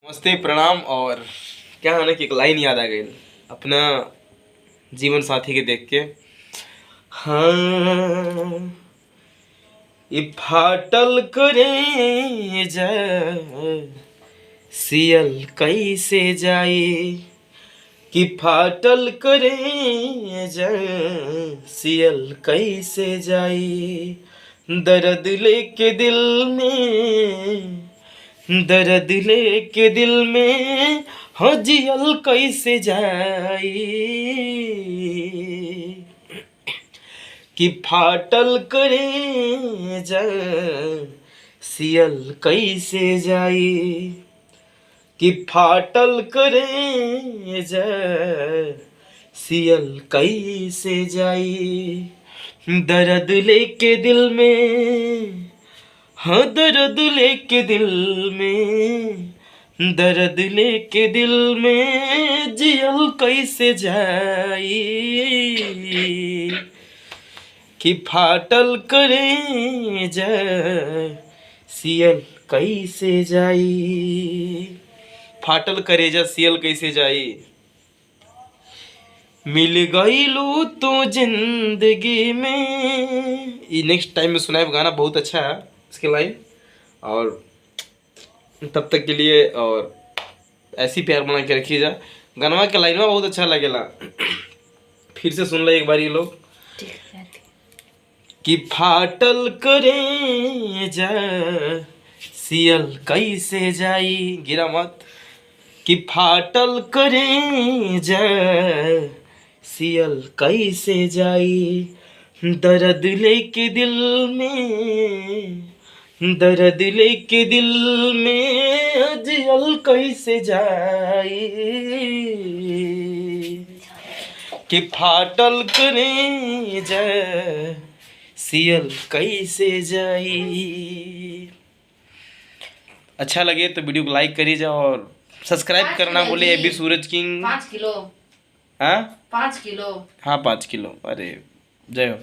नमस्ते प्रणाम। और क्या है ना कि एक लाइन याद आ गई अपना जीवन साथी के देख के। हाँ, ये फाटल करे जा सियल कैसे जाए, कि फाटल करे जा सियल कैसे जाए, दर्द लेके दिल में, दर्द लेके दिल में हजियल कैसे जाई, कि फाटल करे जा सियल कैसे जाई, कि फाटल करे जा सियल कैसे जाई, दर्द लेके दिल में, हाँ दर्द लेके दिल में, दर्द लेके दिल में जियल कैसे जाई, कि फाटल करे जा सियल कैसे जाई, फाटल करे जा सियल कैसे जाई। मिल गईलू तो जिंदगी में, ये नेक्स्ट टाइम में सुनाए गाना बहुत अच्छा है इसके लाइन। और तब तक के लिए और ऐसी प्यार बना के रखिए जा। गानवा के लाइन में बहुत अच्छा लगेला, फिर से सुन लो एक बार ये लोग। कि फाटल करे जा सियल कैसे जाई, गिरा मत, कि फाटल करे जा सियल कैसे जाई, दर्द लेके दिल में, दर्द लेके दिल में अजयल कैसे जाई, कि फाटल करे जा सियल कैसे जाई। अच्छा लगे तो वीडियो को लाइक करिए जा और सब्सक्राइब करना बोले अभी सूरज किंग। 5 किलो। हाँ 5 किलो। हाँ 5 किलो। अरे जय हो।